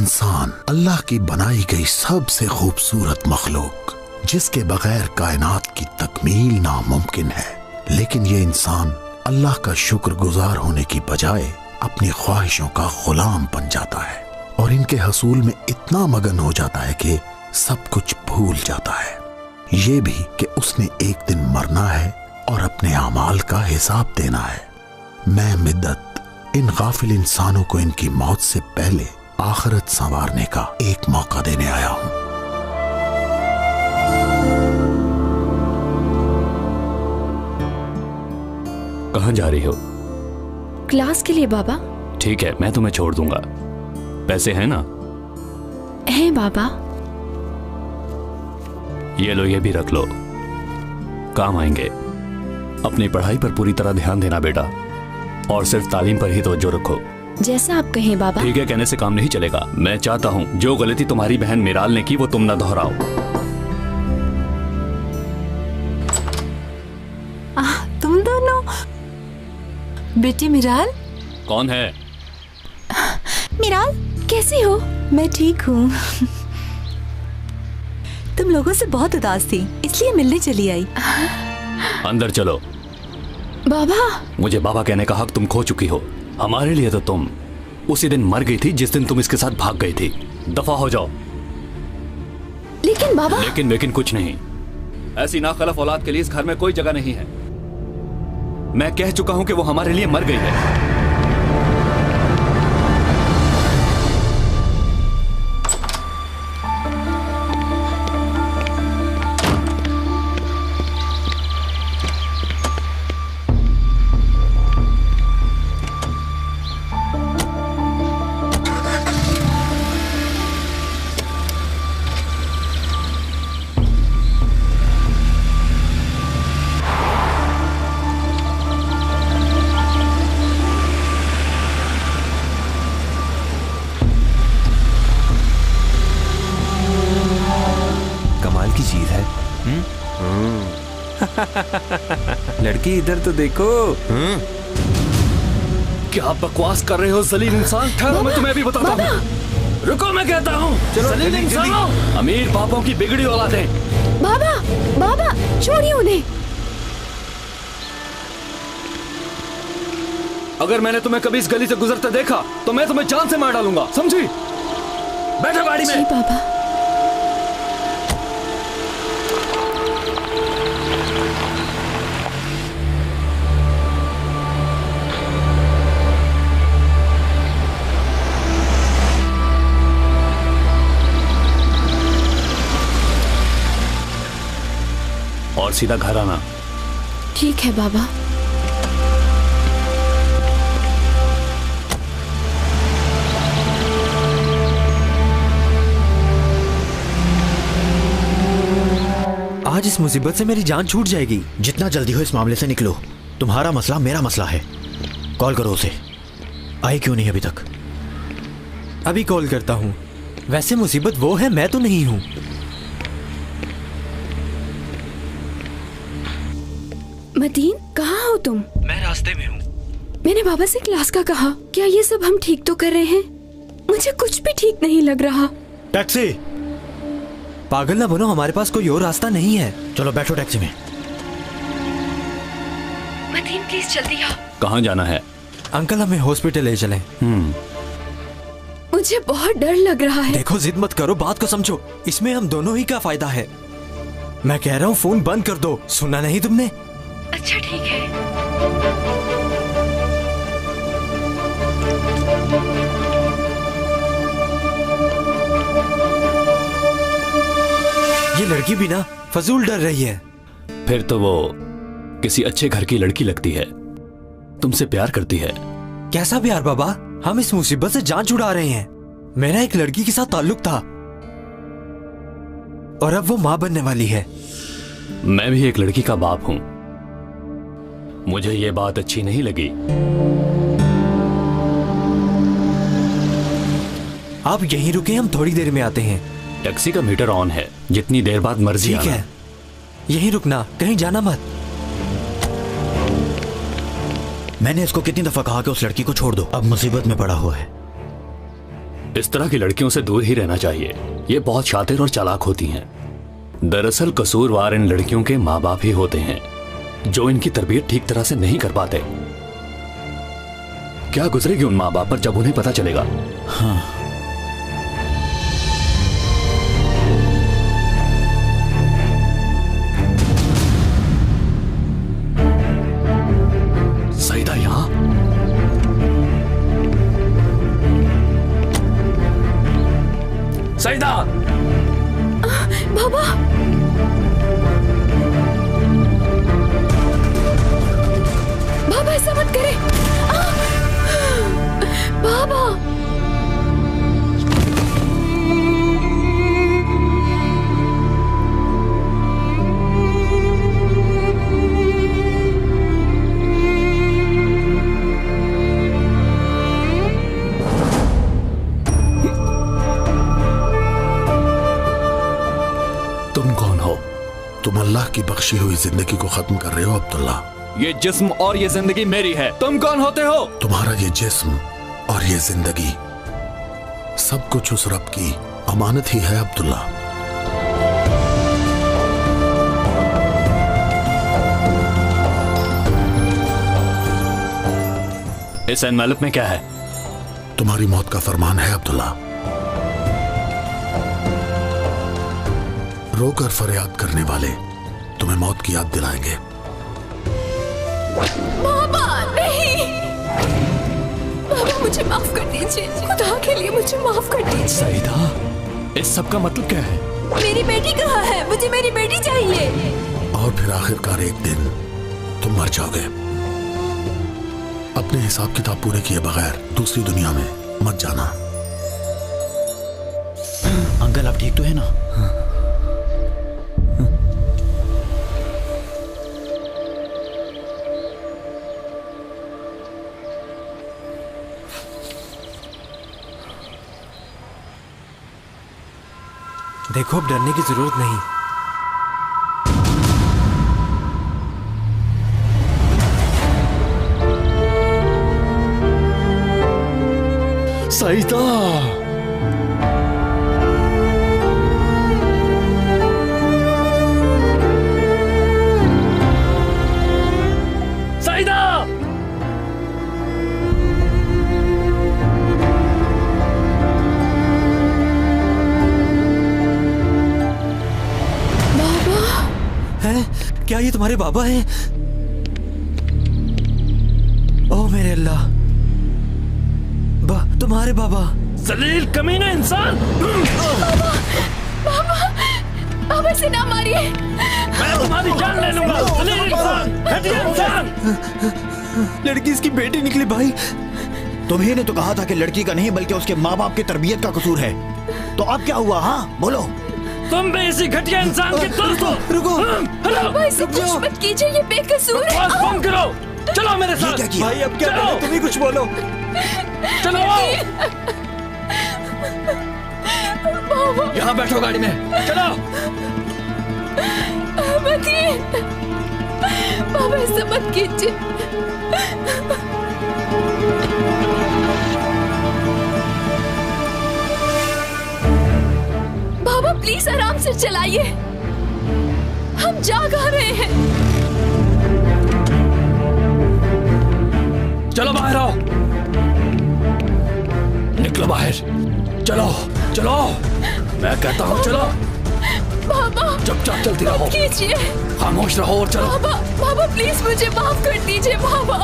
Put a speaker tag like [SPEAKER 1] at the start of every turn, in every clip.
[SPEAKER 1] इंसान अल्लाह की बनाई गई सबसे खूबसूरत मखलूक, जिसके बगैर कायनात की तकमील नामुमकिन है। लेकिन ये इंसान अल्लाह का शुक्रगुजार होने की बजाय अपनी ख्वाहिशों का गुलाम बन जाता है और इनके हसूल में इतना मगन हो जाता है कि सब कुछ भूल जाता है। ये भी कि उसने एक दिन मरना है और अपने अमाल का हिसाब देना है। मैं मिद्दत इन गाफिल इंसानों को इनकी मौत से पहले आखिरत संवारने का एक मौका देने आया हूं।
[SPEAKER 2] कहां जा रही हो?
[SPEAKER 3] क्लास के लिए बाबा।
[SPEAKER 2] ठीक है, मैं तुम्हें छोड़ दूंगा। पैसे हैं ना?
[SPEAKER 3] हैं बाबा।
[SPEAKER 2] ये लो, ये भी रख लो, काम आएंगे। अपनी पढ़ाई पर पूरी तरह ध्यान देना बेटा, और सिर्फ तालीम पर ही तवज्जो रखो।
[SPEAKER 3] जैसा आप कहें बाबा।
[SPEAKER 2] ठीक है, कहने से काम नहीं चलेगा। मैं चाहता हूँ जो गलती तुम्हारी बहन मिराल ने की वो तुम न दोहराओ।
[SPEAKER 4] तुम दोनों? बेटी मिराल।
[SPEAKER 2] कौन है?
[SPEAKER 4] मिराल, कैसी हो? मैं ठीक हूँ। तुम लोगों से बहुत उदास थी, इसलिए मिलने चली आई।
[SPEAKER 2] अंदर चलो।
[SPEAKER 3] बाबा।
[SPEAKER 2] मुझे बाबा कहने का हक तुम खो चुकी हो। हमारे लिए तो तुम उसी दिन मर गई थी जिस दिन तुम इसके साथ भाग गई थी। दफा हो जाओ।
[SPEAKER 3] लेकिन बाबा।
[SPEAKER 2] लेकिन कुछ नहीं। ऐसी नाखलफ औलाद के लिए इस घर में कोई जगह नहीं है। मैं कह चुका हूं कि वो हमारे लिए मर गई है।
[SPEAKER 5] लड़की इधर तो देखो।
[SPEAKER 2] क्या बकवास कर रहे हो जलील इंसान? ठहरो, मैं तुम्हें भी बताता हूँ। रुको, मैं कहता हूँ। जलील इंसानों, अमीर बापों की बिगड़ी औलादें।
[SPEAKER 3] बाबा, बाबा, छोड़िए उन्हें।
[SPEAKER 2] अगर मैंने तुम्हें कभी इस गली से गुजरते देखा तो मैं तुम्हें जान से मार डालूंगा, समझी? बैठो गाड़ी में।
[SPEAKER 3] जी बाबा।
[SPEAKER 2] और सीधा घर आना।
[SPEAKER 3] ठीक है बाबा।
[SPEAKER 5] आज इस मुसीबत से मेरी जान छूट जाएगी।
[SPEAKER 6] जितना जल्दी हो इस मामले से निकलो। तुम्हारा मसला मेरा मसला है। कॉल करो उसे। आई क्यों नहीं अभी तक?
[SPEAKER 5] अभी कॉल करता हूँ। वैसे मुसीबत वो है, मैं तो नहीं हूँ।
[SPEAKER 3] मतीन, कहाँ हो तुम?
[SPEAKER 5] मैं रास्ते में हूँ।
[SPEAKER 3] मैंने बाबा से क्लास का कहा। क्या ये सब हम ठीक तो कर रहे हैं? मुझे कुछ भी ठीक नहीं लग रहा।
[SPEAKER 6] टैक्सी।
[SPEAKER 5] पागल ना बनो, हमारे पास कोई और रास्ता नहीं है।
[SPEAKER 6] चलो बैठो टैक्सी में।
[SPEAKER 3] मतीन प्लीज जल्दी आओ।
[SPEAKER 2] कहाँ जाना है?
[SPEAKER 5] अंकल, हमें हॉस्पिटल ले चलें।
[SPEAKER 3] मुझे बहुत डर लग रहा है।
[SPEAKER 5] देखो, जिद मत करो, बात को समझो। इसमें हम दोनों ही का फायदा है। मैं कह रहा हूँ फोन बंद कर दो। सुना नहीं तुमने?
[SPEAKER 3] अच्छा ठीक है।
[SPEAKER 5] ये लड़की भी ना फजूल डर रही है।
[SPEAKER 2] फिर तो वो किसी अच्छे घर की लड़की लगती है, तुमसे प्यार करती है।
[SPEAKER 5] कैसा प्यार बाबा? हम इस मुसीबत से जान छुड़ा रहे हैं। मेरा एक लड़की के साथ ताल्लुक था और अब वो मां बनने वाली है।
[SPEAKER 2] मैं भी एक लड़की का बाप हूं। मुझे ये बात अच्छी नहीं लगी।
[SPEAKER 5] आप यहीं रुके, हम थोड़ी देर में आते हैं।
[SPEAKER 2] टैक्सी का मीटर ऑन है, जितनी देर बाद मर्जी आना।
[SPEAKER 5] ठीक है, यहीं रुकना, कहीं जाना मत।
[SPEAKER 6] मैंने इसको कितनी दफा कहा कि उस लड़की को छोड़ दो। अब मुसीबत में पड़ा हुआ है।
[SPEAKER 2] इस तरह की लड़कियों से दूर ही रहना चाहिए। ये बहुत शातिर और चालाक होती हैं। दरअसल कसूरवार इन लड़कियों के माँ बाप ही होते हैं, जो इनकी तरबियत ठीक तरह से नहीं कर पाते। क्या गुजरेगी उन माँ बाप पर जब उन्हें पता चलेगा।
[SPEAKER 6] हाँ।
[SPEAKER 2] सईदा यहाँ? सईदा!
[SPEAKER 3] बाबा! बाबा ऐसा मत करे। बाबा!
[SPEAKER 1] तुम कौन हो? तुम अल्लाह की बख्शी हुई जिंदगी को खत्म कर रहे हो अब्दुल्ला।
[SPEAKER 2] ये जिस्म और ये जिंदगी मेरी है। तुम कौन होते हो?
[SPEAKER 1] तुम्हारा ये जिस्म और ये जिंदगी सब कुछ उस रब की अमानत ही है अब्दुल्ला।
[SPEAKER 2] इस एनवेलप में क्या है?
[SPEAKER 1] तुम्हारी मौत का फरमान है अब्दुल्ला। रोकर फरियाद करने वाले तुम्हें मौत की याद दिलाएंगे।
[SPEAKER 3] बाबा नहीं! बाबा मुझे माफ कर दीजिए, खुदा के लिए मुझे माफ कर दीजिए।
[SPEAKER 2] सईदा, इस सब का मतलब क्या है?
[SPEAKER 3] मेरी बेटी कहाँ है? मुझे मेरी बेटी चाहिए।
[SPEAKER 1] और फिर आखिरकार एक दिन तुम मर जाओगे। अपने हिसाब किताब पूरे किए बगैर दूसरी दुनिया में मत जाना।
[SPEAKER 6] अंकल आप ठीक तो है ना?
[SPEAKER 5] देखो अब डरने की जरूरत नहीं।
[SPEAKER 2] सईदा! सईदा!
[SPEAKER 5] क्या ये तुम्हारे बाबा हैं? ओह मेरे अल्लाह, तुम्हारे बाबा।
[SPEAKER 2] जलील कमीना इंसान!
[SPEAKER 3] बाबा! बाबा! बाबा इसे ना मारिए।
[SPEAKER 2] मैं तुम्हारी जान ले लूंगा। जलील इंसान! घटिया इंसान!
[SPEAKER 5] लड़की इसकी बेटी निकली भाई।
[SPEAKER 6] तुम्ही ने तो कहा था कि लड़की का नहीं बल्कि उसके माँ बाप की तरबियत का कसूर है, तो अब क्या हुआ? हाँ बोलो।
[SPEAKER 2] तुम भी इसी घटिया इंसान के दोस्त हो।
[SPEAKER 5] रुको।
[SPEAKER 3] बाबा इसे कुछ मत कीजिए, ये बेकसूर है।
[SPEAKER 2] बस बंद करो, चलो मेरे साथ।
[SPEAKER 6] क्या किया?
[SPEAKER 5] भाई अब क्या करें? तुम ही कुछ बोलो।
[SPEAKER 2] चलो यहाँ बैठो गाड़ी में, चलो।
[SPEAKER 3] बाबा ऐसा मत कीजिए। बाबा प्लीज आराम से चलाइए, हम जा कहाँ रहे हैं?
[SPEAKER 2] चलो बाहर आओ, निकलो बाहर, चलो चलो, मैं कहता हूँ चलो।
[SPEAKER 3] बाबा
[SPEAKER 2] चुपचाप चलती रहो,
[SPEAKER 3] कीजिए,
[SPEAKER 2] खामोश रहो और चलो।
[SPEAKER 3] बाबा बाबा प्लीज मुझे माफ कर दीजिए बाबा।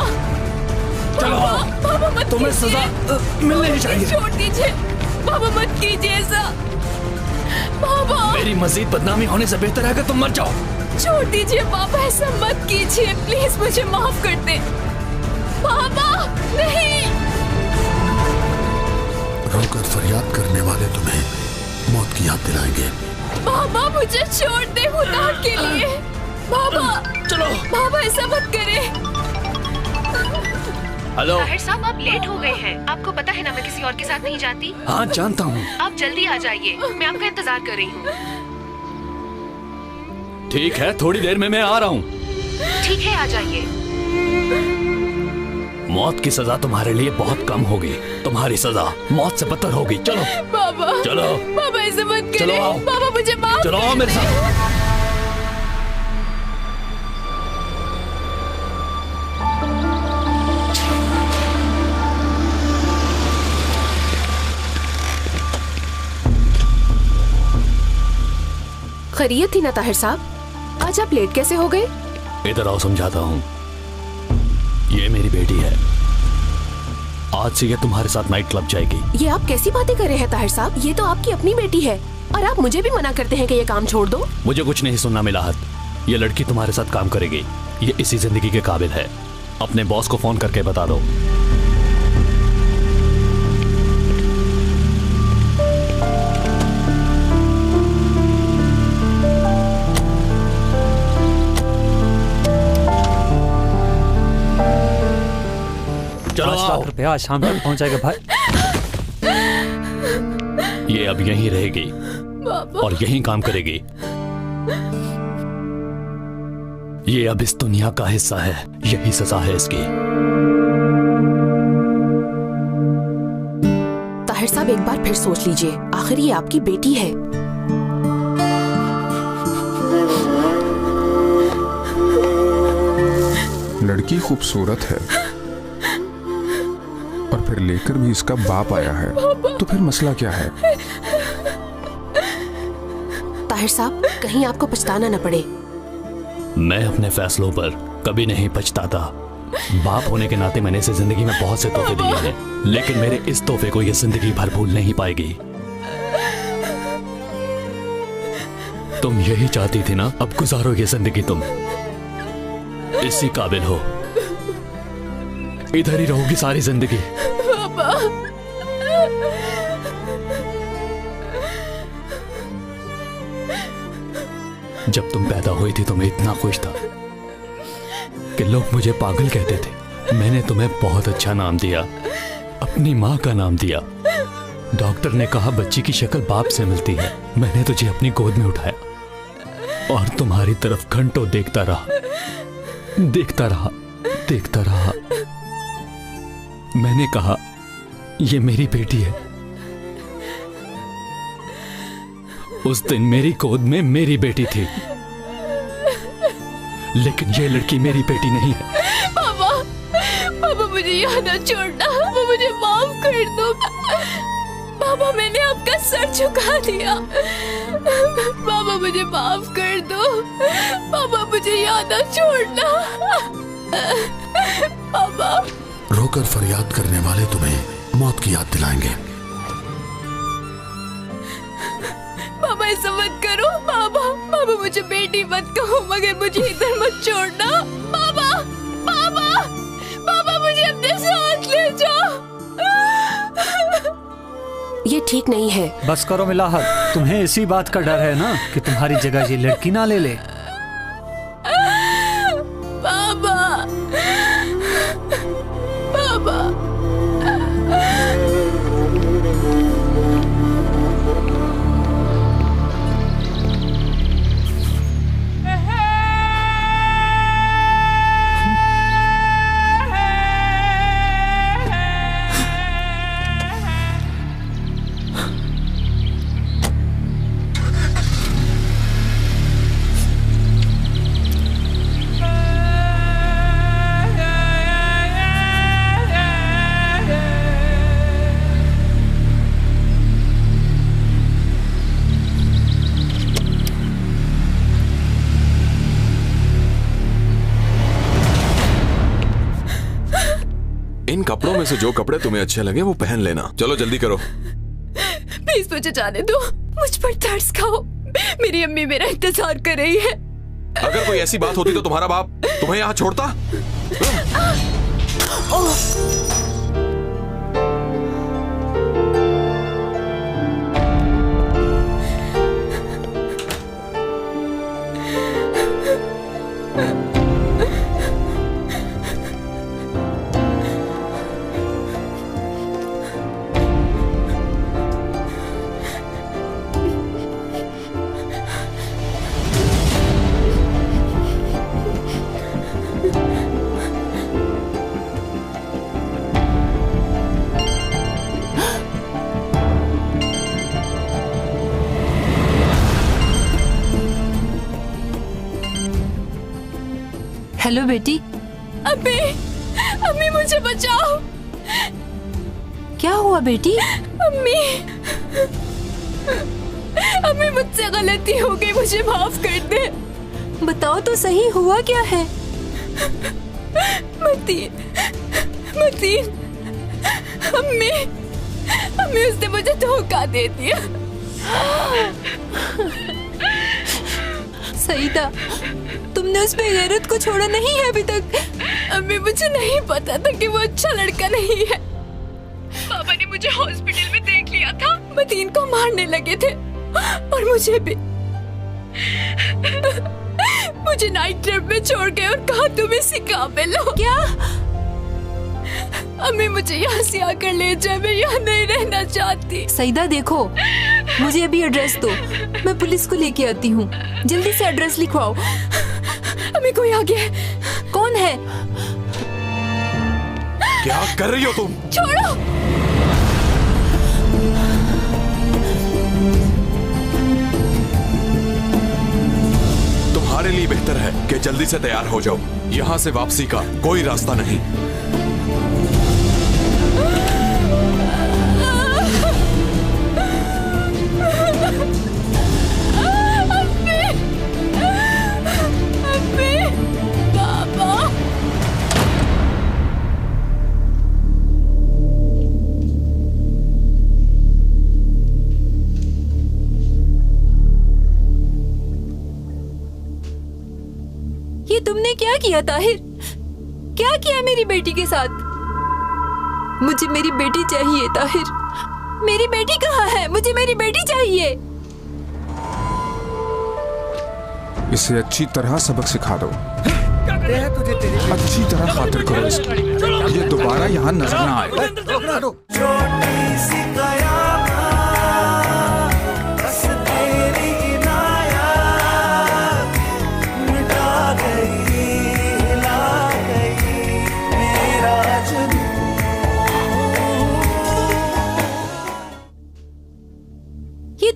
[SPEAKER 2] चलो
[SPEAKER 3] बाबा मत
[SPEAKER 2] तुम्हें सजा मिलनी ही चाहिए।
[SPEAKER 3] छोड़ दीजिए बाबा, मत कीजिए ऐसा बाबा।
[SPEAKER 2] मेरी मजीद बदनामी होने से बेहतर है कि तुम मर जाओ।
[SPEAKER 3] छोड़ दीजिए बाबा, ऐसा मत कीजिए प्लीज, मुझे माफ कर दे बाबा। नहीं,
[SPEAKER 1] रोकर फरियाद करने वाले तुम्हें मौत की याद दिलाएंगे।
[SPEAKER 3] बाबा मुझे छोड़ दे खुदा के लिए बाबा।
[SPEAKER 2] चलो
[SPEAKER 3] बाबा ऐसा मत करे।
[SPEAKER 2] हेलो
[SPEAKER 7] ताहिर साहब, आप लेट हो गए हैं। आपको पता है ना मैं किसी और के साथ नहीं जाती।
[SPEAKER 2] हाँ जानता हूँ।
[SPEAKER 7] आप जल्दी आ जाइए, मैं आपका इंतजार कर रही हूँ।
[SPEAKER 2] ठीक है, थोड़ी देर में मैं आ रहा हूँ।
[SPEAKER 7] ठीक है, आ जाइए।
[SPEAKER 2] मौत की सजा तुम्हारे लिए बहुत कम होगी। तुम्हारी सजा मौत से बदतर होगी। चलो
[SPEAKER 3] पापा,
[SPEAKER 2] चलो
[SPEAKER 3] पापा ऐसे मत
[SPEAKER 2] चलो
[SPEAKER 3] करिए।
[SPEAKER 2] आओ।
[SPEAKER 3] पापा मुझे माफ
[SPEAKER 2] चलो आओ मेरे साथ।
[SPEAKER 7] खैरियत थी ना ताहिर साहब? आज आप लेट कैसे हो गए?
[SPEAKER 2] इधर आओ, समझाता हूँ। ये मेरी बेटी है। आज से ये तुम्हारे साथ नाइट क्लब जाएगी।
[SPEAKER 7] ये आप कैसी बातें कर रहे हैं ताहिर साहब? ये तो आपकी अपनी बेटी है और आप मुझे भी मना करते हैं कि ये काम छोड़ दो।
[SPEAKER 2] मुझे कुछ नहीं सुनना मिलाहत। ये लड़की तुम्हारे साथ काम करेगी। ये इसी जिंदगी के काबिल है। अपने बॉस को फोन करके बता दो। चलो
[SPEAKER 8] 5 लाख रुपया आज शाम तक पहुंच जाएगा भाई।
[SPEAKER 2] ये अब यहीं रहेगी और यहीं काम करेगी। ये अब इस दुनिया का हिस्सा है। यही सजा है इसकी।
[SPEAKER 7] ताहिर साहब एक बार फिर सोच लीजिए, आखिर ये आपकी बेटी है।
[SPEAKER 9] लड़की खूबसूरत है और फिर लेकर भी इसका बाप आया है, तो फिर मसला क्या है?
[SPEAKER 7] ताहिर साहब कहीं आपको पछताना न पड़े।
[SPEAKER 2] मैं अपने फैसलों पर कभी नहीं पछताता। बाप होने के नाते मैंने इसे जिंदगी में बहुत से तोहफे दिए हैं, लेकिन मेरे इस तोहफे को ये जिंदगी भर भूल नहीं पाएगी। तुम यही चाहती थी ना? अब गुजारो ये जिंदगी। तुम इसी काबिल हो। इधर ही रहोगी सारी जिंदगी।
[SPEAKER 3] पापा,
[SPEAKER 2] जब तुम पैदा हुई थी तो मैं इतना खुश था कि लोग मुझे पागल कहते थे। मैंने तुम्हें बहुत अच्छा नाम दिया, अपनी माँ का नाम दिया। डॉक्टर ने कहा बच्ची की शक्ल बाप से मिलती है। मैंने तुझे अपनी गोद में उठाया और तुम्हारी तरफ घंटों देखता रहा, देखता रहा, देखता रहा। मैंने कहा ये मेरी बेटी है। उस दिन मेरी गोद में मेरी बेटी थी, लेकिन ये लड़की मेरी बेटी नहीं है।
[SPEAKER 3] पापा, पापा मुझे यहाँ ना छोड़ना। पापा मुझे माफ कर दो। पापा मैंने आपका सर झुका दिया। पापा मुझे माफ कर दो। पापा मुझे यहाँ ना छोड़ना। पापा।
[SPEAKER 1] रोकर फरियाद करने वाले तुम्हें मौत की याद दिलाएंगे।
[SPEAKER 3] पापा ऐसा मत करो। पापा, पापा मुझे बेटी मत कहो, मगर मुझे इधर मत छोड़ना। पापा, पापा, पापा मुझे अपने साथ ले जाओ।
[SPEAKER 7] ये ठीक नहीं है।
[SPEAKER 8] बस करो मिलाहत, तुम्हें इसी बात का डर है ना कि तुम्हारी जगह ये लड़की ना ले ले।
[SPEAKER 3] पापा, पापा।
[SPEAKER 9] इन कपड़ों में से जो कपड़े तुम्हें अच्छे लगे वो पहन लेना। चलो जल्दी करो।
[SPEAKER 3] प्लीज मुझे जाने दो। मुझ पर तरस खाओ। मेरी अम्मी मेरा इंतजार कर रही है।
[SPEAKER 9] अगर कोई ऐसी बात होती तो तुम्हारा बाप तुम्हें यहाँ छोड़ता?
[SPEAKER 4] हेलो बेटी।
[SPEAKER 3] अम्मी, अम्मी मुझे बचाओ।
[SPEAKER 4] क्या हुआ बेटी?
[SPEAKER 3] अम्मी, अम्मी मुझसे गलती हो गई, मुझे माफ कर दे।
[SPEAKER 4] बताओ तो सही, हुआ क्या है?
[SPEAKER 3] मतीन, अम्मी, उसने मुझे धोखा दे दिया।
[SPEAKER 4] सईदा, तुमने उस बेगैरत को छोड़ा नहीं है अभी तक?
[SPEAKER 3] अम्मी, मुझे नहीं पता था कि वो अच्छा लड़का नहीं है। पापा ने मुझे हॉस्पिटल में देख लिया था, मतीन को मारने लगे थे और मुझे भी। मुझे नाइट क्लब में छोड़ गए और कहा तुम इसी काम में लो।
[SPEAKER 4] क्या?
[SPEAKER 3] अम्मी, मुझे यहाँ से आकर ले जाए, मैं यहाँ नहीं रहना चाहती।
[SPEAKER 4] सईदा देखो, मुझे अभी एड्रेस दो, मैं पुलिस को लेके आती हूँ। जल्दी से एड्रेस लिखवाओ।
[SPEAKER 3] अम्मी, कोई आ गया है।
[SPEAKER 4] कौन है?
[SPEAKER 9] क्या कर रही हो तुम?
[SPEAKER 3] छोड़ो।
[SPEAKER 9] तुम्हारे लिए बेहतर है कि जल्दी से तैयार हो जाओ। यहाँ से वापसी का कोई रास्ता नहीं।
[SPEAKER 4] तुमने क्या किया ताहिर? क्या किया मेरी बेटी के साथ? मुझे मेरी बेटी चाहिए ताहिर। मेरी बेटी कहाँ है? मुझे मेरी बेटी चाहिए।
[SPEAKER 10] इसे अच्छी तरह सबक सिखा दो। अच्छी तरह खातिर करो इसकी, ये दोबारा यहाँ नजर ना आए।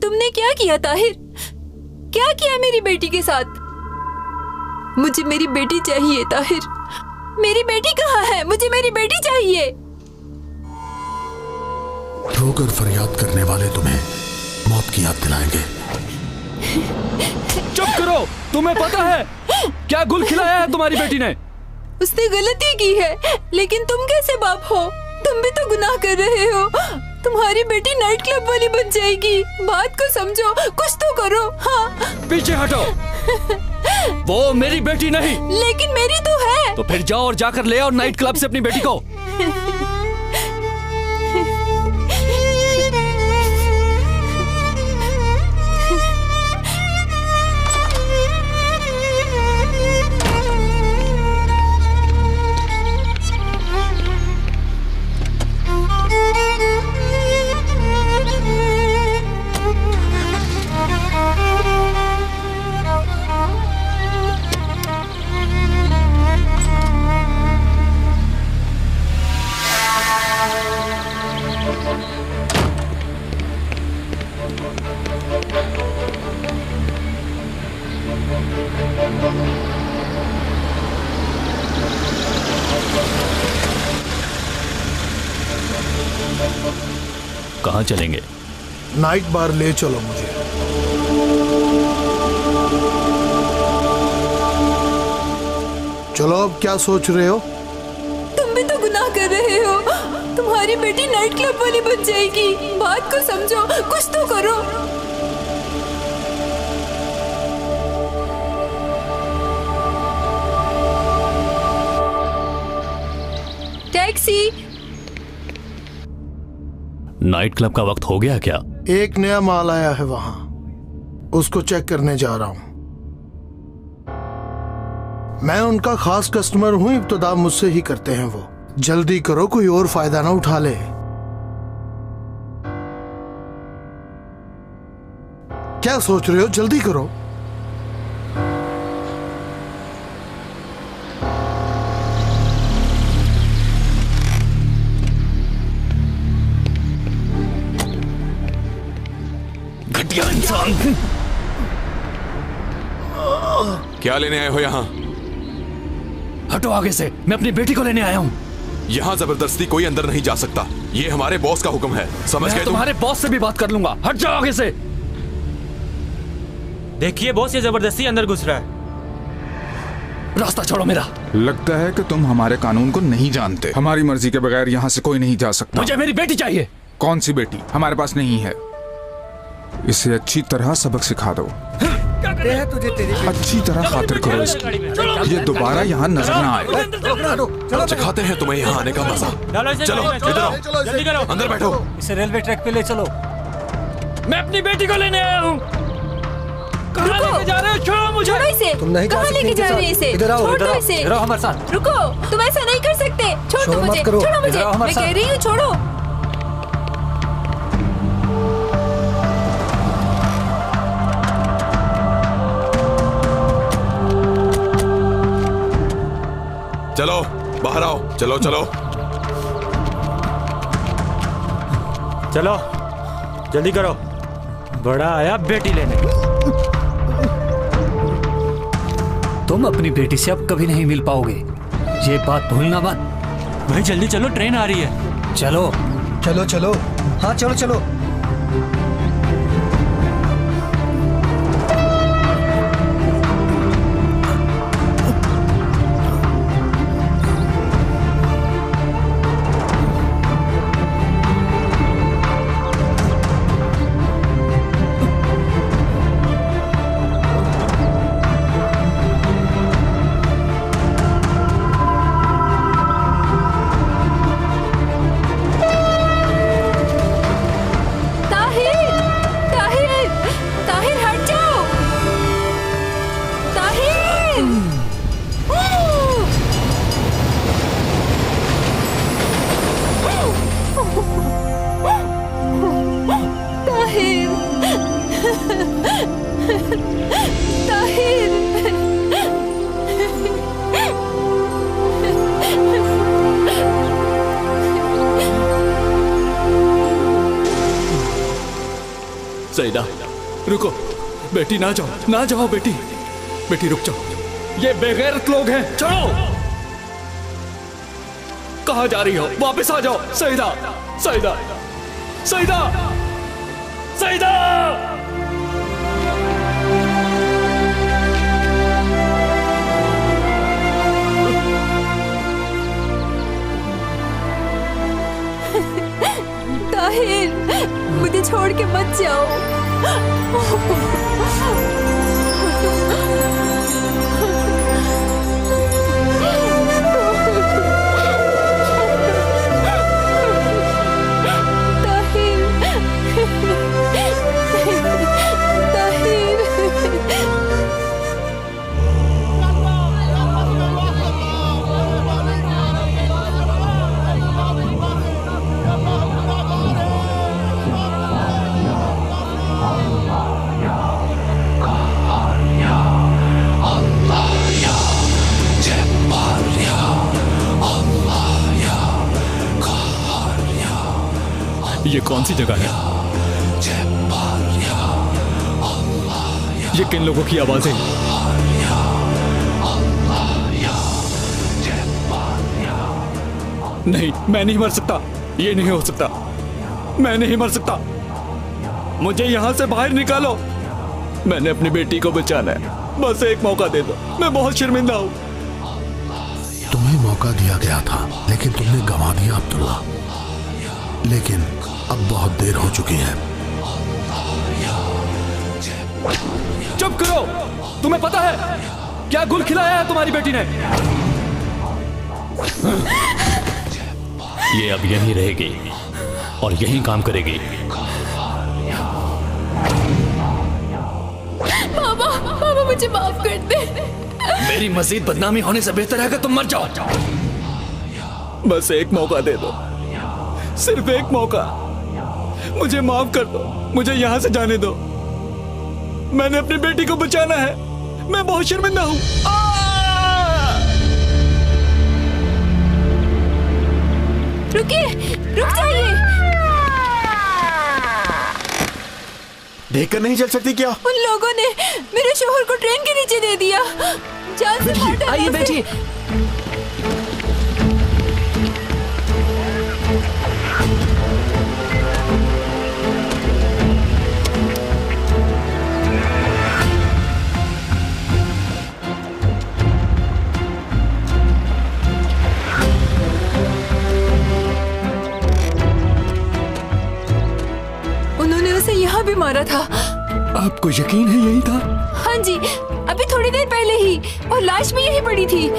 [SPEAKER 4] तुमने क्या किया ताहिर? क्या किया मेरी बेटी के साथ? मुझे मेरी बेटी चाहिए ताहिर। मेरी बेटी कहाँ है? मुझे मेरी बेटी चाहिए।
[SPEAKER 1] रोकर फरियाद करने वाले तुम्हें मौत की याद दिलाएंगे।
[SPEAKER 2] चुप करो, तुम्हें पता है क्या गुल खिलाया है तुम्हारी बेटी ने?
[SPEAKER 4] उसने गलती की है, लेकिन तुम कैसे बाप हो? तुम भी तो गुनाह कर रहे हो। तुम्हारी बेटी नाइट क्लब वाली बन जाएगी। बात को समझो, कुछ तो करो। हाँ,
[SPEAKER 2] पीछे हटो। वो मेरी बेटी नहीं।
[SPEAKER 4] लेकिन मेरी तो है।
[SPEAKER 2] तो फिर जाओ और जाकर ले आओ नाइट क्लब से अपनी बेटी को। कहाँ चलेंगे?
[SPEAKER 11] नाइट बार ले चलो मुझे। चलो, अब क्या सोच रहे हो?
[SPEAKER 4] तुम भी तो गुनाह कर रहे हो। तुम्हारी बेटी नाइट क्लब वाली बन जाएगी। बात को समझो, कुछ तो करो। टैक्सी।
[SPEAKER 2] नाइट क्लब का वक्त हो गया क्या?
[SPEAKER 11] एक नया माल आया है वहां, उसको चेक करने जा रहा हूं। मैं उनका खास कस्टमर हूं, इब्तिदा मुझसे ही करते हैं वो। जल्दी करो, कोई और फायदा ना उठा ले। क्या सोच रहे हो? जल्दी करो।
[SPEAKER 2] घटिया इंसान।
[SPEAKER 9] क्या लेने आए हो यहाँ?
[SPEAKER 2] हटो आगे से, मैं अपनी बेटी को लेने आया हूँ।
[SPEAKER 9] यहाँ जबरदस्ती कोई अंदर नहीं जा सकता, ये हमारे बॉस का हुक्म है, समझ गए तुम?
[SPEAKER 2] तुम्हारे बॉस से भी बात कर लूंगा, हट जाओ आगे से।
[SPEAKER 5] देखिए बॉस, ये जबरदस्ती अंदर घुस रहा है।
[SPEAKER 2] रास्ता छोड़ो मेरा।
[SPEAKER 10] लगता है कि तुम हमारे कानून को नहीं जानते। हमारी मर्जी के बगैर यहाँ से कोई नहीं जा सकता।
[SPEAKER 2] मुझे मेरी बेटी चाहिए।
[SPEAKER 10] कौन सी बेटी? हमारे पास नहीं है। इसे अच्छी तरह सबक सिखा दो। अच्छी तरह खातिर करो इसकी, ये दोबारा यहाँ नजर ना आए।
[SPEAKER 9] सिखाते हैं तुम्हें यहाँ आने का मजा। चलो इधर आओ,
[SPEAKER 5] जल्दी करो,
[SPEAKER 9] अंदर बैठो।
[SPEAKER 8] इसे रेलवे ट्रैक पे ले चलो।
[SPEAKER 2] मैं अपनी बेटी को लेने आया हूँ। कहाँ लेके जा रहे हो? छोड़ो मुझे।
[SPEAKER 4] छोड़ो इसे।
[SPEAKER 8] तुम नहीं
[SPEAKER 4] कहाँ लेके जा रहे हो इसे?
[SPEAKER 8] इधर आओ,
[SPEAKER 4] छोड़
[SPEAKER 8] इधर
[SPEAKER 4] दो
[SPEAKER 8] आओ,
[SPEAKER 4] इसे।
[SPEAKER 8] इधर आओ हमारे साथ।
[SPEAKER 4] रुको, तुम ऐसा नहीं कर सकते। छोड़ दो मुझे, छोड़ो मुझे, मैं कह रही हूँ छोड़ो।
[SPEAKER 9] चलो बाहर आओ, चलो चलो
[SPEAKER 5] चलो जल्दी करो, बड़ा आया बेटी लेने।
[SPEAKER 8] तुम अपनी बेटी से अब कभी नहीं मिल पाओगे, ये बात भूलना मत।
[SPEAKER 5] भाई जल्दी चलो, ट्रेन आ रही है।
[SPEAKER 8] चलो
[SPEAKER 12] चलो चलो, हाँ चलो चलो।
[SPEAKER 2] सईदा रुको, बेटी ना जाओ, ना जाओ बेटी, बेटी रुक जाओ, ये बेगैरत लोग हैं, छोड़ो। कहाँ जा रही हो? वापस आ जाओ। सईदा, सईदा, सईदा, सईदा।
[SPEAKER 4] ताहिर, मुझे छोड़ के मत जाओ।
[SPEAKER 2] ये कौन सी जगह है? ये किन लोगों की आवाजें? नहीं, मैं नहीं मर सकता, ये नहीं हो सकता, मैं नहीं मर सकता, मुझे यहां से बाहर निकालो। मैंने अपनी बेटी को बचाना है, बस एक मौका दे दो, मैं बहुत शर्मिंदा हूं।
[SPEAKER 1] तुम्हें मौका दिया गया था लेकिन तुमने गंवा दिया अब्दुल्ला, लेकिन अब बहुत देर हो चुकी है।
[SPEAKER 2] चुप करो, तुम्हें पता है क्या गुल खिलाया है तुम्हारी बेटी ने? ये अब यहीं रहेगी और यहीं काम करेगी।
[SPEAKER 3] पापा, पापा मुझे माफ कर दे।
[SPEAKER 2] मेरी मजीद बदनामी होने से बेहतर है कि तुम मर जाओ। बस एक मौका दे दो, सिर्फ एक मौका, मुझे माफ कर दो, मुझे यहां से जाने दो, मैंने अपनी बेटी को बचाना है, मैं बहुत शर्मिंदा हूं।
[SPEAKER 4] रुकिए, रुक जाइए।
[SPEAKER 6] देखकर नहीं चल सकती क्या?
[SPEAKER 4] उन लोगों ने मेरे शोहर को ट्रेन के नीचे दे दिया। जान से मार डाला।
[SPEAKER 12] आइए बैठिए।
[SPEAKER 4] से यहाँ भी मारा था।
[SPEAKER 2] आपको यकीन है यही था?
[SPEAKER 4] हाँ जी, अभी थोड़ी देर पहले ही, और लाश भी यही पड़ी थी।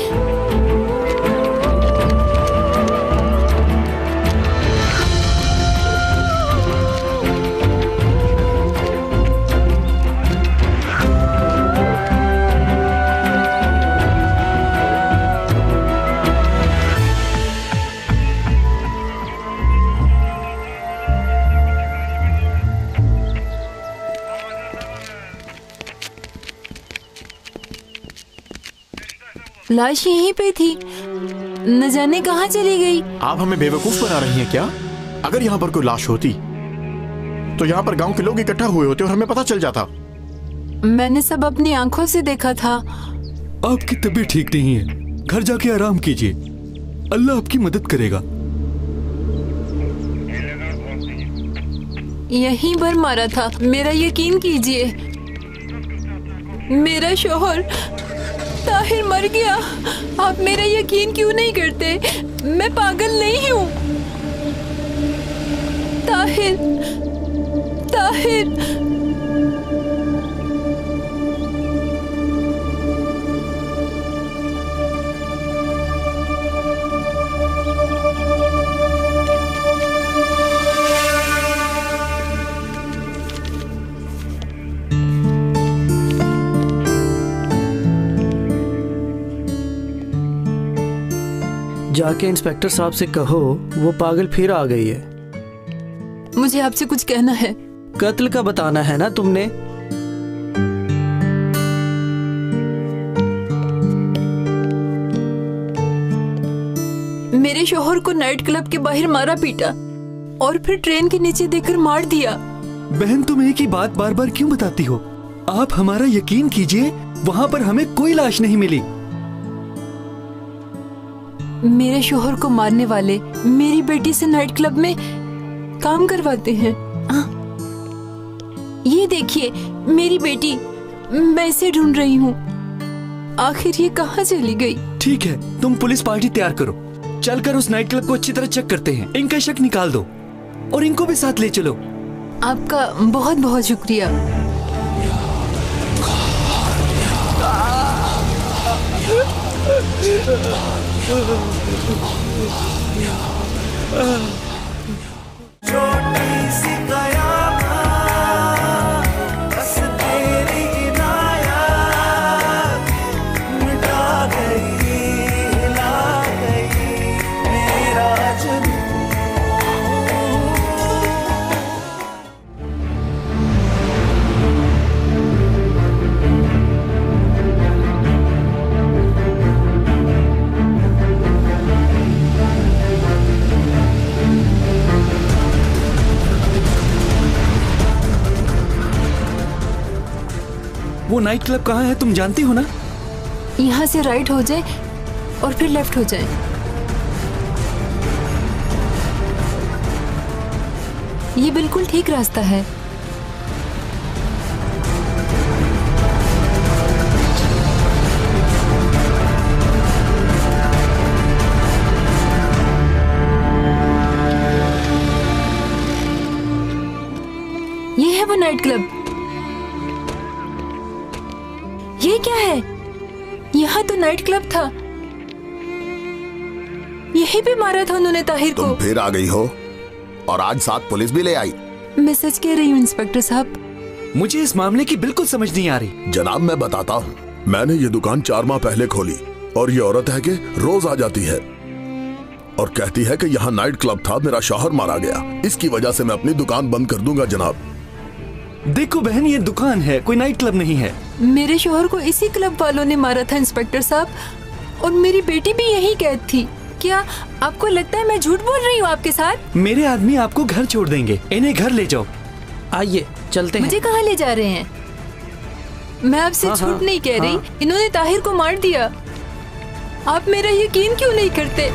[SPEAKER 4] लाश यहीं पे थी, न जाने कहाँ चली गई।
[SPEAKER 6] आप हमें बेवकूफ बना रही हैं क्या? अगर यहाँ पर कोई लाश होती तो यहाँ पर गांव के लोग इकट्ठा हुए होते और हमें पता चल जाता।
[SPEAKER 4] मैंने सब अपनी आंखों से देखा था।
[SPEAKER 2] आपकी तबीयत ठीक नहीं है, घर जाके आराम कीजिए, अल्लाह आपकी मदद करेगा।
[SPEAKER 4] यहीं पर मारा था, मेरा यकीन कीजिए। मेरा शौहर ताहिर मर गया। आप मेरा यकीन क्यों नहीं करते? मैं पागल नहीं हूँ। ताहिर, ताहिर।
[SPEAKER 12] जाके इंस्पेक्टर साहब से कहो वो पागल फिर आ गई है।
[SPEAKER 4] मुझे आपसे कुछ कहना है।
[SPEAKER 12] कत्ल का बताना है ना तुमने?
[SPEAKER 4] मेरे शौहर को नाइट क्लब के बाहर मारा पीटा और फिर ट्रेन के नीचे देकर मार दिया।
[SPEAKER 2] बहन, तुम एक ही बात बार बार क्यों बताती हो? आप हमारा यकीन कीजिए, वहाँ पर हमें कोई लाश नहीं मिली।
[SPEAKER 4] मेरे शौहर को मारने वाले मेरी बेटी से नाइट क्लब में काम करवाते हैं। ये देखिए मेरी बेटी, मैं इसे ढूंढ रही हूँ। आखिर ये कहाँ चली गई?
[SPEAKER 2] ठीक है, तुम पुलिस पार्टी तैयार करो, चलकर उस नाइट क्लब को अच्छी तरह चेक करते हैं। इनका शक निकाल दो और इनको भी साथ ले चलो।
[SPEAKER 4] आपका बहुत बहुत शुक्रिया।
[SPEAKER 13] छोटी सी कयामत, बस तेरी इनायत मिटा गई, हिला गई मेरा जुनून।
[SPEAKER 2] वो नाइट क्लब कहाँ है तुम जानती हो ना?
[SPEAKER 4] यहाँ से राइट हो जाए और फिर लेफ्ट हो जाए। ये बिल्कुल ठीक रास्ता है। ये है वो नाइट क्लब। ये क्या है? यहाँ तो नाइट क्लब था, यहीं पे मारा था उन्होंने ताहिर को।
[SPEAKER 1] तुम फिर आ गई हो और आज साथ पुलिस भी ले आई।
[SPEAKER 4] मैं सच कह रही हूँ इंस्पेक्टर साहब।
[SPEAKER 2] मुझे इस मामले की बिल्कुल समझ नहीं आ रही।
[SPEAKER 1] जनाब मैं बताता हूँ, मैंने ये दुकान 4 माह पहले खोली और ये औरत है कि रोज आ जाती है और कहती है कि यहाँ नाइट क्लब था, मेरा शौहर मारा गया, इसकी वजह से मैं अपनी दुकान बंद कर दूंगा जनाब।
[SPEAKER 2] देखो बहन, ये दुकान है, कोई नाइट क्लब नहीं है।
[SPEAKER 4] मेरे शौहर को इसी क्लब वालों ने मारा था इंस्पेक्टर साहब, और मेरी बेटी भी यही कैद थी। क्या आपको लगता है मैं झूठ बोल रही हूँ आपके साथ?
[SPEAKER 2] मेरे आदमी आपको घर छोड़ देंगे, इन्हें घर ले जाओ।
[SPEAKER 12] आइए चलते हैं।
[SPEAKER 4] मुझे कहाँ ले जा रहे हैं? मैं आपसे झूठ नहीं कह रही, इन्होंने ताहिर को मार दिया। आप मेरा यकीन क्यों नहीं करते?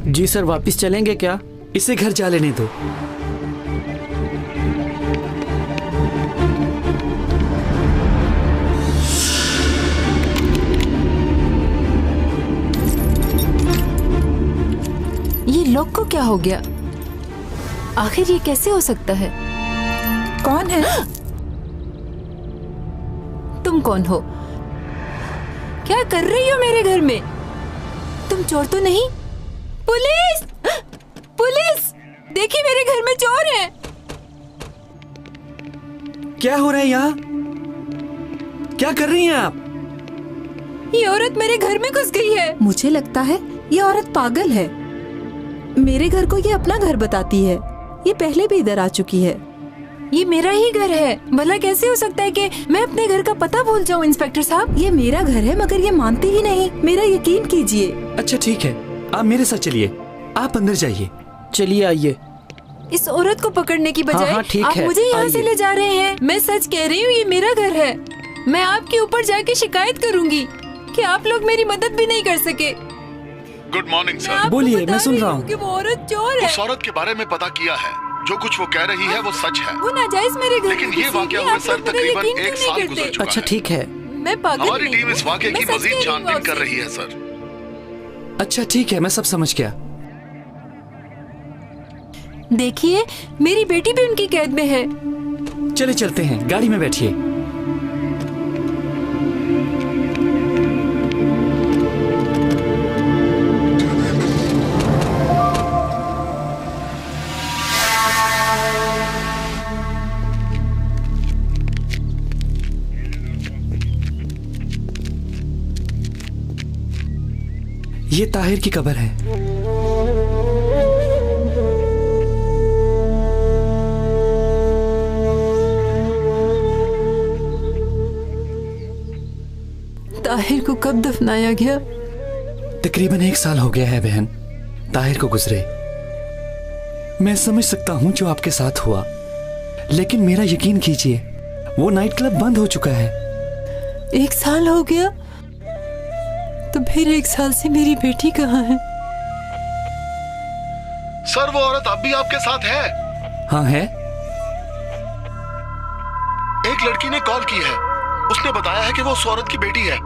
[SPEAKER 12] जी सर, वापस चलेंगे क्या?
[SPEAKER 8] इसे घर जा लेने दो।
[SPEAKER 4] ये लोग को क्या हो गया? आखिर ये कैसे हो सकता है? कौन है? तुम कौन हो? क्या कर रही हो मेरे घर में? तुम चोर तो नहीं? पुलिस! पुलिस! देखिए मेरे घर में चोर है।
[SPEAKER 8] क्या हो रहा है यहाँ? क्या कर रही हैं आप?
[SPEAKER 4] ये औरत मेरे घर में घुस गई है। मुझे लगता है ये औरत पागल है। मेरे घर को ये अपना घर बताती है। ये पहले भी इधर आ चुकी है। ये मेरा ही घर है। भला कैसे हो सकता है कि मैं अपने घर का पता भूल जाऊं? इंस्पेक्टर साहब, ये मेरा घर है मगर ये मानते ही नहीं। मेरा यकीन कीजिए।
[SPEAKER 8] अच्छा ठीक है, आप मेरे साथ चलिए। आप अंदर जाइए।
[SPEAKER 12] चलिए आइए।
[SPEAKER 4] इस औरत को पकड़ने की बजाय आप मुझे यहाँ से ले जा रहे हैं। मैं सच कह रही हूँ, ये मेरा घर है। मैं आपके ऊपर जाके शिकायत करूँगी कि आप लोग मेरी मदद भी नहीं कर सके।
[SPEAKER 1] Good morning sir.
[SPEAKER 8] बोलिए, मैं सुन रहा हूँ।
[SPEAKER 4] वो औरत चोर है।
[SPEAKER 1] उस औरत के बारे में पता किया है। जो कुछ वो कह रही है वो सच है।
[SPEAKER 4] वो नाजायज मेरे घर
[SPEAKER 1] लेकिन ये वाकया हुए सर तकरीबन 1 साल गुजर चुका
[SPEAKER 12] अच्छा ठीक है।
[SPEAKER 4] मैं पागल
[SPEAKER 1] हमारी टीम इस वाकये की मजीद छानबीन कर रही है सर।
[SPEAKER 8] अच्छा ठीक है, मैं सब समझ गया।
[SPEAKER 4] देखिए मेरी बेटी भी उनकी कैद में है।
[SPEAKER 8] चले चलते हैं, गाड़ी में बैठिए। ये ताहिर की कब्र है।
[SPEAKER 4] ताहिर को कब दफनाया गया?
[SPEAKER 8] तकरीबन 1 साल हो गया है बहन, ताहिर को गुजरे। मैं समझ सकता हूँ जो आपके साथ हुआ, लेकिन मेरा यकीन कीजिए वो नाइट क्लब बंद हो चुका है।
[SPEAKER 4] 1 साल हो गया? तो फिर 1 साल से मेरी बेटी कहाँ है?
[SPEAKER 1] सर वो औरत अब भी आपके साथ है?
[SPEAKER 8] हाँ है।
[SPEAKER 1] एक लड़की ने कॉल की है। उसने बताया है कि वो उस औरत की बेटी है।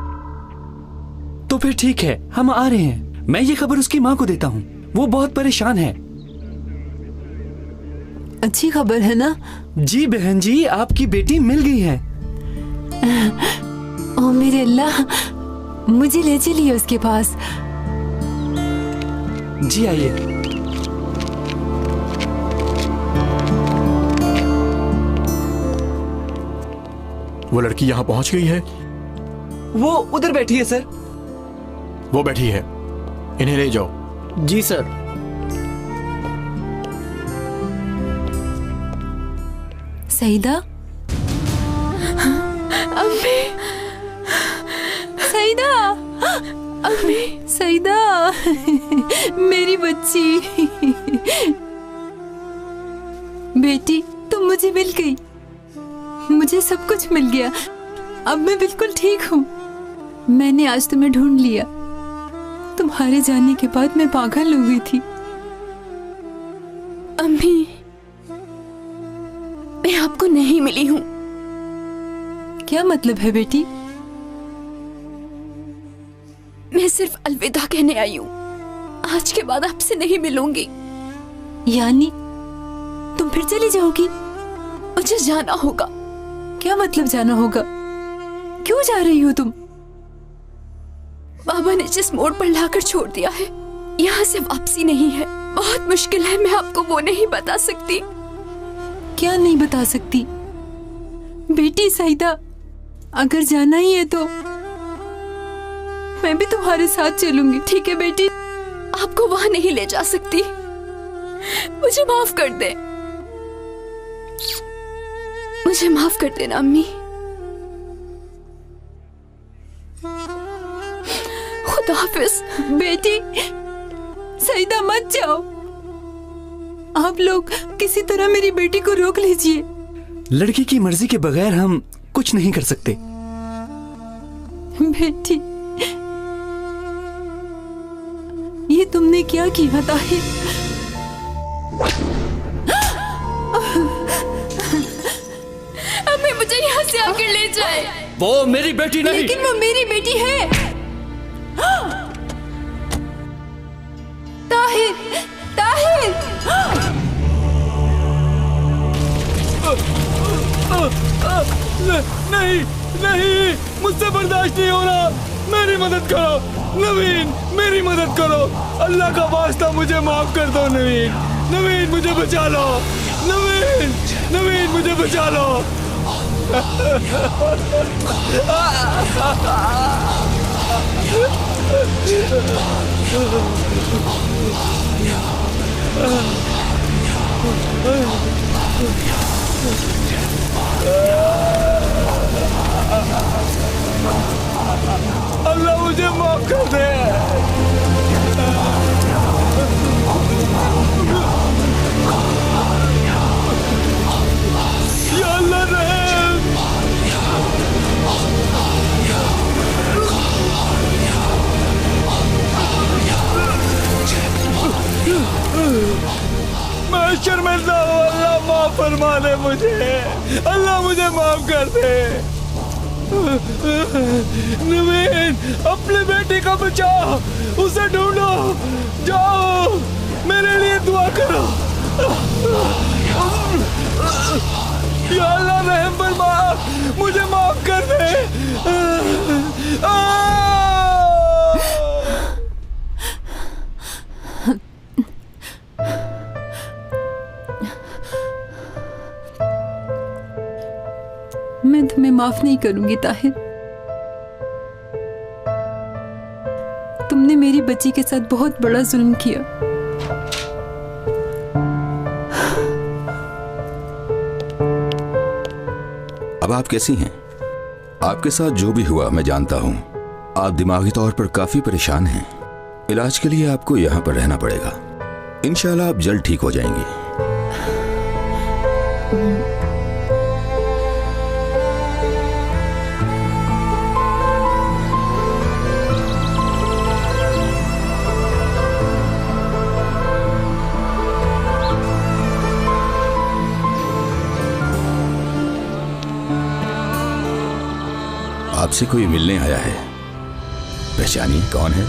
[SPEAKER 8] तो फिर ठीक है, हम आ रहे हैं। मैं ये खबर उसकी माँ को देता हूँ, वो बहुत परेशान है।
[SPEAKER 4] अच्छी खबर है ना?
[SPEAKER 8] जी बहन जी, आपकी बेटी मिल गई है।
[SPEAKER 4] ओ मेरे अल्लाह, मुझे ले चलिए उसके पास।
[SPEAKER 8] जी आइए।
[SPEAKER 5] वो लड़की यहाँ पहुंच गई है?
[SPEAKER 8] वो उधर बैठी है सर।
[SPEAKER 5] वो बैठी है, इन्हें ले जाओ।
[SPEAKER 12] जी सर।
[SPEAKER 4] सईदा, अम्मी, सईदा, अम्मी, सईदा, मेरी बच्ची, बेटी तुम मुझे मिल गई। मुझे सब कुछ मिल गया। अब मैं बिल्कुल ठीक हूँ। मैंने आज तुम्हें ढूंढ लिया। तुम्हारे जाने के बाद मैं पागल हो गई थी।
[SPEAKER 3] अम्मी, मैं आपको नहीं मिली हूँ।
[SPEAKER 4] क्या मतलब है बेटी?
[SPEAKER 3] मैं सिर्फ अलविदा कहने आई हूँ। आज के बाद आपसे नहीं मिलूंगी।
[SPEAKER 4] यानी तुम फिर चली जाओगी?
[SPEAKER 3] मुझे जाना होगा।
[SPEAKER 4] क्या मतलब जाना होगा? क्यों जा रही हो तुम?
[SPEAKER 3] बाबा ने जिस मोड़ पर लाकर छोड़ दिया है, यहाँ से वापसी नहीं है। बहुत मुश्किल है, मैं आपको वो नहीं बता सकती।
[SPEAKER 4] क्या नहीं बता सकती? बेटी सईदा, अगर जाना ही है तो मैं भी तुम्हारे साथ चलूंगी। ठीक है बेटी?
[SPEAKER 3] आपको वहां नहीं ले जा सकती। मुझे माफ कर दे। मुझे माफ कर देना अम्मी। खुदा हाफिज।
[SPEAKER 4] बेटी सईदा, मत जाओ। आप लोग किसी तरह मेरी बेटी को रोक लीजिए।
[SPEAKER 8] लड़की की मर्जी के बगैर हम कुछ नहीं कर सकते।
[SPEAKER 4] बेटी, ये तुमने क्या किया ताहिर?
[SPEAKER 3] अम्मी मुझे यहाँ से आकर ले जाए।
[SPEAKER 2] वो मेरी बेटी नहीं।
[SPEAKER 4] लेकिन वो मेरी बेटी है। ताहिर, ताहिर।
[SPEAKER 2] नहीं नहीं, मुझसे बर्दाश्त नहीं हो रहा। मेरी मदद करो नवीन, मेरी मदद करो। अल्लाह का वास्ता मुझे माफ कर दो नवीन। नवीन मुझे बचा लो। नवीन, नवीन मुझे बचा लो। अल्लाह मुझे माफ कर दे। या अल्लाह रहम। मैं शर्मिंदा हूँ, अल्लाह माफ फरमा दे मुझे। अल्लाह मुझे माफ कर दे। नवीन, अपनी बेटी को बचाओ, उसे ढूंढो। जाओ, मेरे लिए दुआ करो। या अल्लाह रहम फरमा, मुझे माफ कर दे।
[SPEAKER 4] मैं तुम्हें माफ नहीं करूंगी ताहिर। तुमने मेरी बच्ची के साथ बहुत बड़ा जुल्म किया।
[SPEAKER 14] अब आप कैसी हैं? आपके साथ जो भी हुआ मैं जानता हूं। आप दिमागी तौर पर काफी परेशान हैं। इलाज के लिए आपको यहां पर रहना पड़ेगा। इंशाल्लाह आप जल्द ठीक हो जाएंगी। आपसे कोई मिलने आया है, पहचानिए कौन है?